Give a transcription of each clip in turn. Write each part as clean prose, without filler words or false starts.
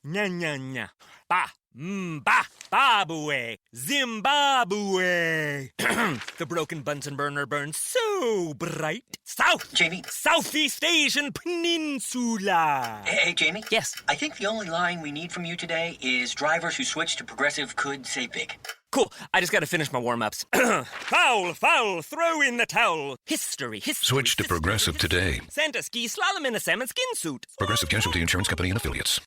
Nya nya nya. Babue. Zimbabwe. The broken Bunsen burner burns so bright. Jamie? Southeast Asian Peninsula. Hey, Jamie? Yes? I think the only line we need from you today is drivers who switch to progressive could save big. Cool. I just gotta finish my warm-ups. Foul, throw in the towel. History. Switch to Progressive today. Santa ski slalom in a salmon skin suit. Progressive Casualty Insurance Company and Affiliates.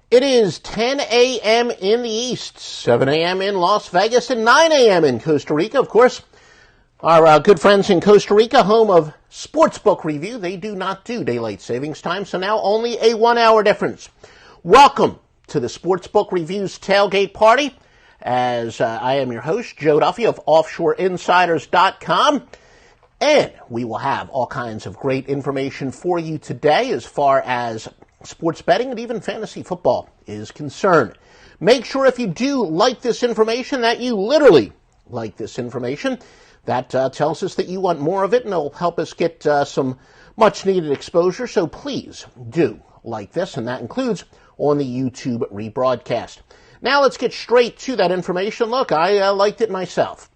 It is 10 a.m. in the East, 7 a.m. in Las Vegas, and 9 a.m. in Costa Rica. Of course, our good friends in Costa Rica, home of Sportsbook Review, they do not do daylight savings time, so now only a 1 hour difference. Welcome to the Sportsbook Review's Tailgate Party, as I am your host, Joe Duffy of OffshoreInsiders.com, and we will have all kinds of great information for you today as far as sports betting and even fantasy football is concerned. Make sure if you do like this information that you literally like this information. That tells us that you want more of it, and it'll help us get some much-needed exposure. So please do like this, and that includes on the YouTube rebroadcast. Now let's get straight to that information. Look, I liked it myself.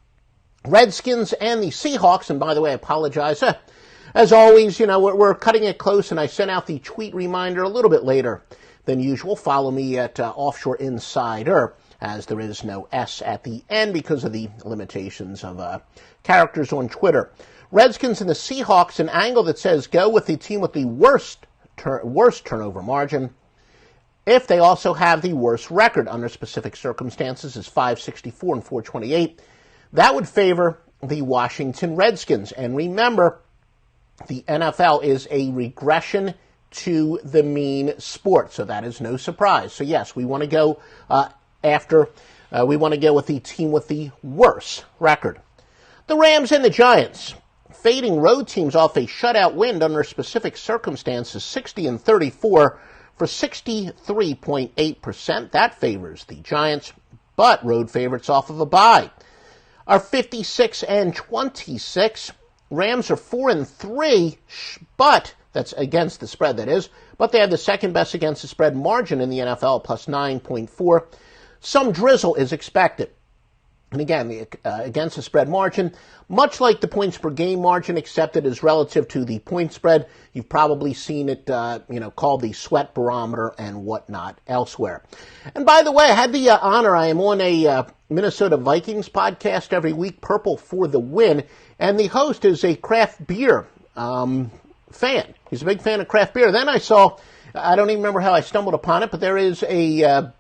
Redskins and the Seahawks, and by the way, I apologize. As always, we're cutting it close, and I sent out the tweet reminder a little bit later than usual. Follow me at Offshore Insider, as there is no S at the end because of the limitations of characters on Twitter. Redskins and the Seahawks, an angle that says go with the team with the worst turnover margin if they also have the worst record under specific circumstances is 564 and 428. That would favor the Washington Redskins. And remember, the NFL is a regression to the mean sport, so that is no surprise. So yes, we want to go we want to go with the team with the worst record. The Rams and the Giants, fading road teams off a shutout win under specific circumstances, 60 and 34 for 63.8%. That favors the Giants, but road favorites off of a bye are 56 and 26. Rams are 4 and 3, but that's against the spread, that is. But they have the second best against the spread margin in the NFL, plus 9.4. Some drizzle is expected. And again, the against the spread margin, much like the points per game margin, except it is relative to the point spread. You've probably seen it, called the sweat barometer and whatnot elsewhere. And by the way, I had the honor, I am on a Minnesota Vikings podcast every week, Purple for the Win, and the host is a craft beer fan. He's a big fan of craft beer. Then I saw, I don't even remember how I stumbled upon it, but there is a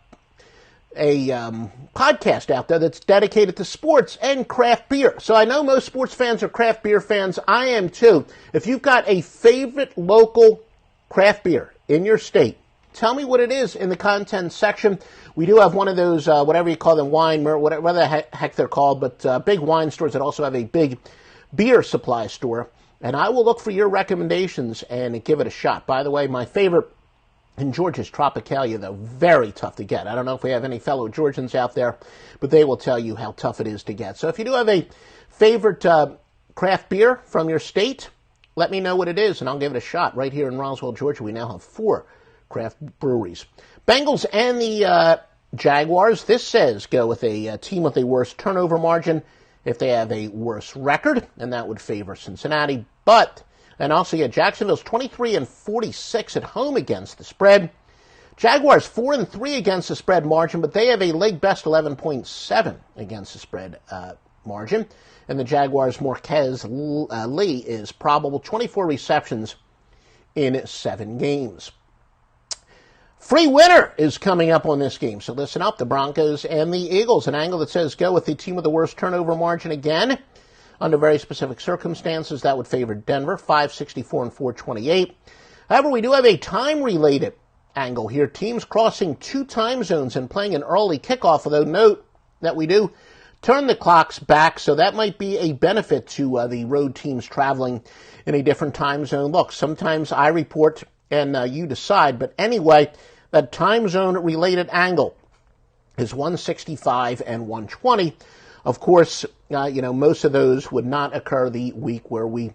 podcast out there that's dedicated to sports and craft beer. So I know most sports fans are craft beer fans. I am too. If you've got a favorite local craft beer in your state, tell me what it is in the content section. We do have one of those, whatever you call them, whatever the heck they're called, but big wine stores that also have a big beer supply store. And I will look for your recommendations and give it a shot. By the way, my favorite in Georgia is Tropicalia, though. Very tough to get. I don't know if we have any fellow Georgians out there, but they will tell you how tough it is to get. So if you do have a favorite craft beer from your state, let me know what it is, and I'll give it a shot. Right here in Roswell, Georgia, we now have 4 craft breweries. Bengals and the Jaguars. This says go with a team with a worse turnover margin if they have a worse record, and that would favor Cincinnati. And also, Jacksonville's 23 and 46 at home against the spread. Jaguars 4 and 3 against the spread margin, but they have a league best 11.7 against the spread margin. And the Jaguars' Marquez Lee is probable, 24 receptions in 7 games. Free winner is coming up on this game, so listen up. The Broncos and the Eagles, an angle that says go with the team with the worst turnover margin again. Under very specific circumstances, that would favor Denver, 564 and 428. However, we do have a time-related angle here. Teams crossing 2 time zones and playing an early kickoff, although note that we do turn the clocks back, so that might be a benefit to the road teams traveling in a different time zone. Look, sometimes I report and you decide, but anyway, that time zone-related angle is 165 and 120. Of course, most of those would not occur the week where we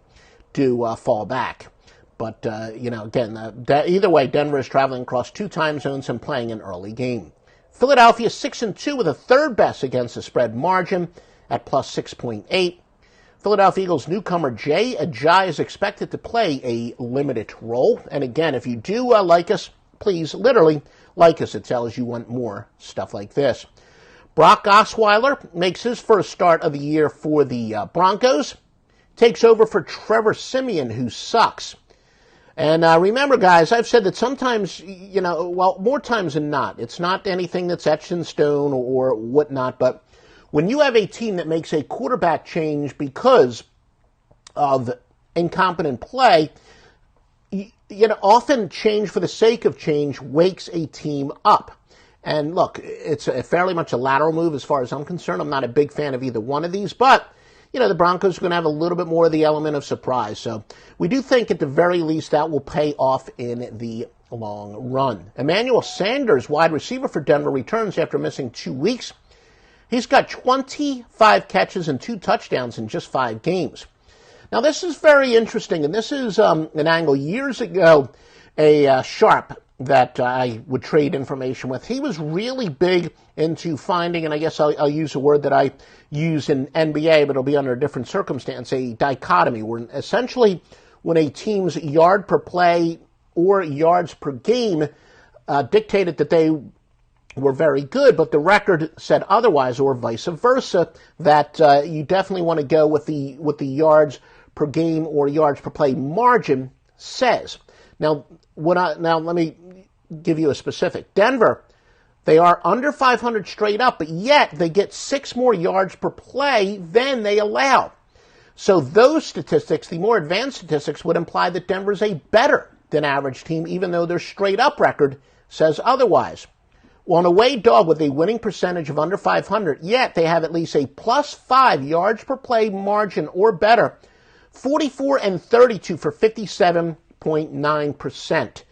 do fall back. But, again, either way, Denver is traveling across 2 time zones and playing an early game. Philadelphia 6-2 with a third best against the spread margin at plus 6.8. Philadelphia Eagles newcomer Jay Ajayi is expected to play a limited role. And again, if you do like us, please literally like us. It tells you want more stuff like this. Brock Osweiler makes his first start of the year for the Broncos. Takes over for Trevor Siemian, who sucks. And remember, guys, I've said that sometimes, more times than not, it's not anything that's etched in stone or whatnot, but when you have a team that makes a quarterback change because of incompetent play, often change for the sake of change wakes a team up. And look, it's fairly much a lateral move as far as I'm concerned. I'm not a big fan of either one of these, but the Broncos are going to have a little bit more of the element of surprise. So we do think at the very least that will pay off in the long run. Emmanuel Sanders, wide receiver for Denver, returns after missing 2 weeks. He's got 25 catches and 2 touchdowns in just 5 games. Now, this is very interesting, and this is an angle years ago, a sharp that I would trade information with. He was really big into finding, and I guess I'll use a word that I use in NBA, but it'll be under a different circumstance, a dichotomy, where essentially when a team's yard per play or yards per game dictated that they were very good, but the record said otherwise, or vice versa, that you definitely want to go with the yards per game or yards per play margin says. Now let me give you a specific. Denver, they are under 500 straight up, but yet they get 6 more yards per play than they allow. So those statistics, the more advanced statistics, would imply that Denver's a better than average team, even though their straight up record says otherwise. Well, an away dog with a winning percentage of under 500, yet they have at least a plus 5 yards per play margin or better, 44 and 32 for 57.9%.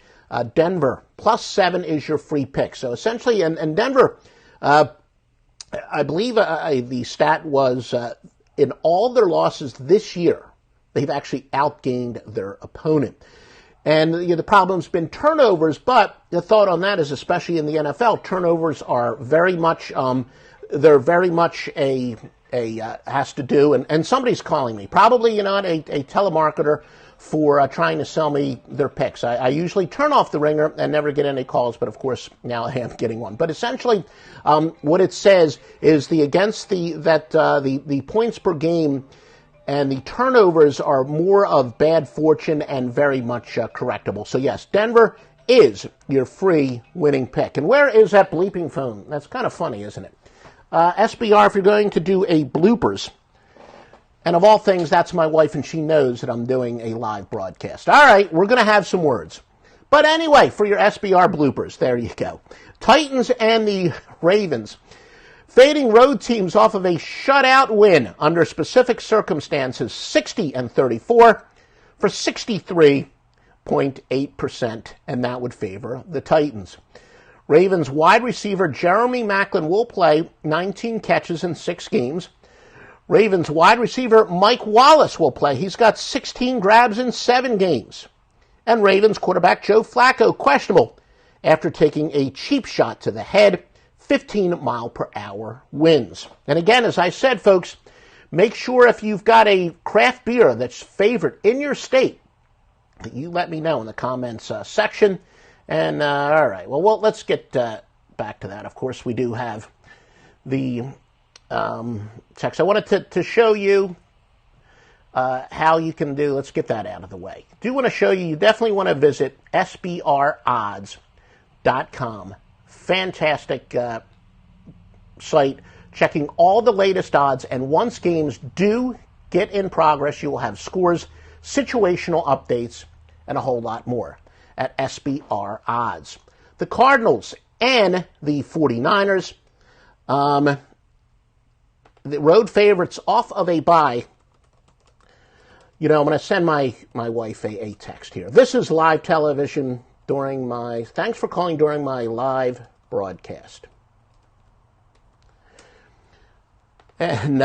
Denver, plus 7 is your free pick. So essentially, and Denver, I believe the stat was in all their losses this year, they've actually outgained their opponent. And the problem's been turnovers, but the thought on that is, especially in the NFL, turnovers are very much, they're very much has to do, and somebody's calling me, probably a telemarketer for trying to sell me their picks. I usually turn off the ringer and never get any calls, but of course now I am getting one. But essentially, what it says is the points per game and the turnovers are more of bad fortune and very much correctable. So yes, Denver is your free winning pick. And where is that bleeping phone? That's kind of funny, isn't it? SBR, if you're going to do a bloopers, and of all things, that's my wife, and she knows that I'm doing a live broadcast. All right, we're going to have some words. But anyway, for your SBR bloopers, there you go. Titans and the Ravens. Fading road teams off of a shutout win under specific circumstances, 60 and 34 for 63.8%, and that would favor the Titans. Ravens wide receiver Jeremy Maclin will play 19 catches in 6 games. Ravens wide receiver Mike Wallace will play. He's got 16 grabs in 7 games. And Ravens quarterback Joe Flacco questionable after taking a cheap shot to the head. 15-mile-per-hour winds. And again, as I said, folks, make sure if you've got a craft beer that's favorite in your state that you let me know in the comments section. And all right, well, let's get back to that. Of course, we do have the text. I wanted to show you how you can do. Let's get that out of the way. I do want to show you. You definitely want to visit SBRodds.com. Fantastic site, checking all the latest odds, and once games do get in progress, you will have scores, situational updates, and a whole lot more at SBR Odds. The Cardinals and the 49ers, the road favorites off of a bye. I'm going to send my wife a text here. This is live television thanks for calling during my live broadcast. And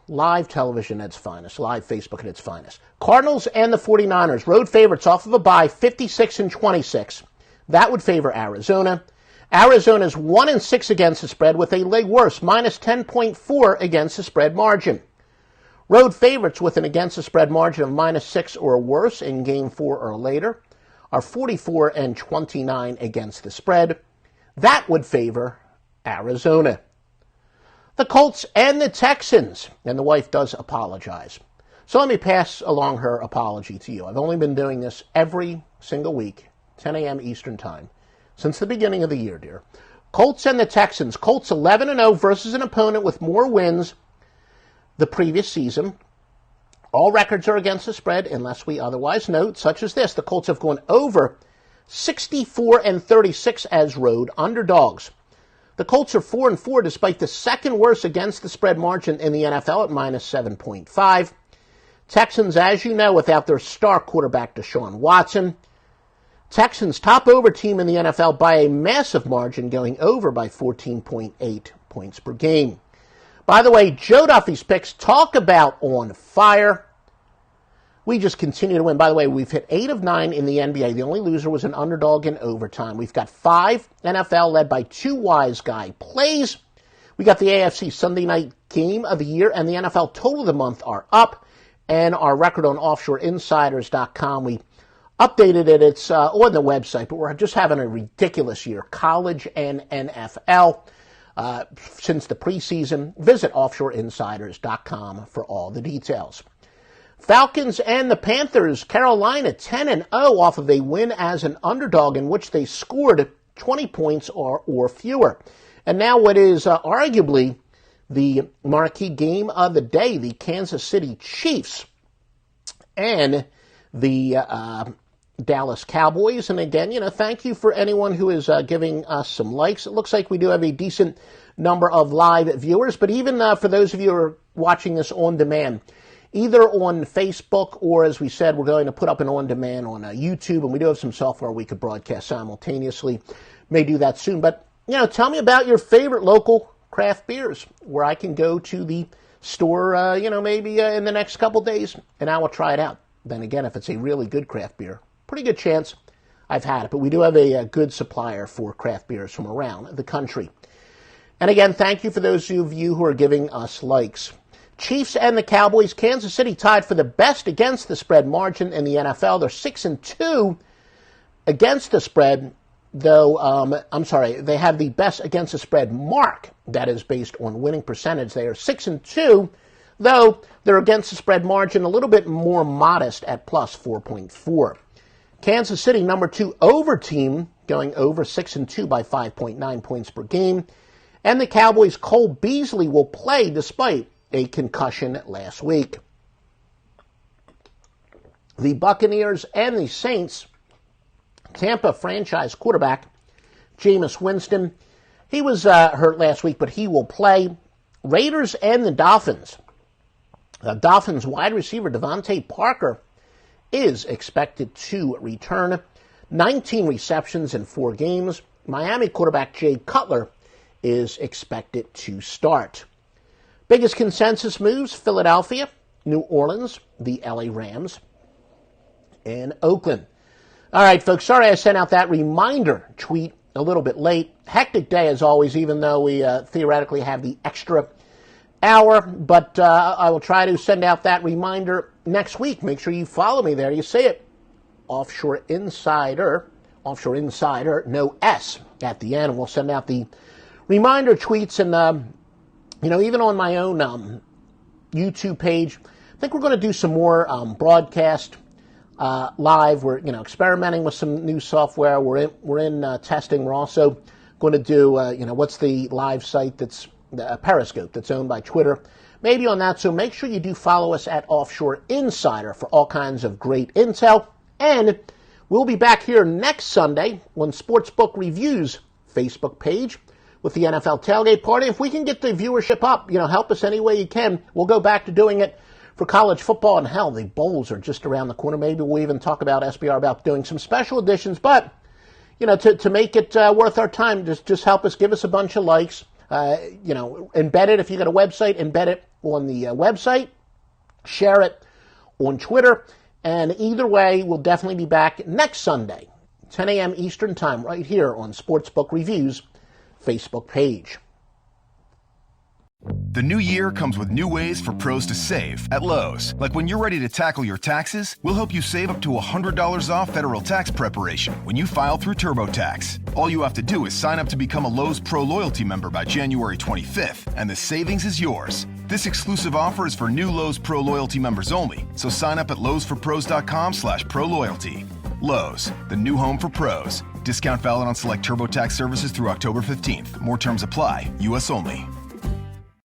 live television at its finest, live Facebook at its finest. Cardinals and the 49ers, road favorites off of a bye, 56-26. That would favor Arizona. Arizona's 1-6 against the spread with a leg worse, minus 10.4 against the spread margin. Road favorites with an against the spread margin of minus 6 or worse in game 4 or later are 44-29 against the spread. That would favor Arizona. The Colts and the Texans, and the wife does apologize. So let me pass along her apology to you. I've only been doing this every single week, 10 a.m. Eastern Time, since the beginning of the year, dear. Colts and the Texans. Colts 11-0 versus an opponent with more wins the previous season. All records are against the spread, unless we otherwise note, such as this. The Colts have gone over 64-36 as road underdogs. The Colts are 4-4 despite the second worst against the spread margin in the NFL at minus 7.5. Texans, as you know, without their star quarterback Deshaun Watson. Texans top over team in the NFL by a massive margin, going over by 14.8 points per game. By the way, Joe Duffy's picks talk about on fire. We just continue to win. By the way, we've hit 8 of 9 in the NBA. The only loser was an underdog in overtime. We've got 5 NFL led by 2 wise guy plays. We got the AFC Sunday night game of the year and the NFL total of the month are up. And our record on offshoreinsiders.com, we updated it. It's on the website, but we're just having a ridiculous year. College and NFL. Since the preseason, visit offshoreinsiders.com for all the details. Falcons and the Panthers, Carolina 10-0 off of a win as an underdog in which they scored 20 points or fewer. And now what is arguably the marquee game of the day, the Kansas City Chiefs and the Dallas Cowboys. And again, thank you for anyone who is giving us some likes. It looks like we do have a decent number of live viewers, but even for those of you who are watching this on demand, either on Facebook or, as we said, we're going to put up an on-demand on YouTube, and we do have some software we could broadcast simultaneously. May do that soon. But, tell me about your favorite local craft beers where I can go to the store, maybe in the next couple days, and I will try it out. Then again, if it's a really good craft beer, pretty good chance I've had it. But we do have a good supplier for craft beers from around the country. And again, thank you for those of you who are giving us likes. Chiefs and the Cowboys, Kansas City tied for the best against the spread margin in the NFL. They're 6-2 against the spread, though, they have the best against the spread mark that is based on winning percentage. They are 6-2, though they're against the spread margin a little bit more modest at plus 4.4. Kansas City, number 2 over team, going over 6-2 by 5.9 points per game. And the Cowboys' Cole Beasley will play despite a concussion last week. The Buccaneers and the Saints, Tampa franchise quarterback Jameis Winston, he was hurt last week, but he will play. Raiders and the Dolphins. Dolphins wide receiver Devontae Parker is expected to return. 19 receptions in 4 games. Miami quarterback Jay Cutler is expected to start. Biggest consensus moves, Philadelphia, New Orleans, the LA Rams, and Oakland. All right, folks, sorry I sent out that reminder tweet a little bit late. Hectic day as always, even though we theoretically have the extra hour. But I will try to send out that reminder next week. Make sure you follow me there. You see it. Offshore Insider, no S at the end. We'll send out the reminder tweets and, even on my own YouTube page, I think we're going to do some more broadcast live. We're, experimenting with some new software. We're in testing. We're also going to do, what's the live site that's Periscope that's owned by Twitter. Maybe on that. So make sure you do follow us at Offshore Insider for all kinds of great intel. And we'll be back here next Sunday on Sportsbook Review's Facebook page with the NFL Tailgate Party. If we can get the viewership up, help us any way you can. We'll go back to doing it for college football. And hell, the bowls are just around the corner. Maybe we'll even talk about SBR about doing some special editions. But, to make it worth our time, just help us, give us a bunch of likes. Embed it. If you got a website, embed it on the website. Share it on Twitter. And either way, we'll definitely be back next Sunday, 10 a.m. Eastern Time, right here on Sportsbook Review's Facebook page. The new year comes with new ways for pros to save at Lowe's. Like when you're ready to tackle your taxes, we'll help you save up to $100 off federal tax preparation when you file through TurboTax. All you have to do is sign up to become a Lowe's Pro Loyalty member by January 25th, and the savings is yours. This exclusive offer is for new Lowe's Pro Loyalty members only, so sign up at lowesforpros.com/proloyalty. Lowe's, the new home for pros. Discount valid on select TurboTax services through October 15th. More terms apply. U.S. only.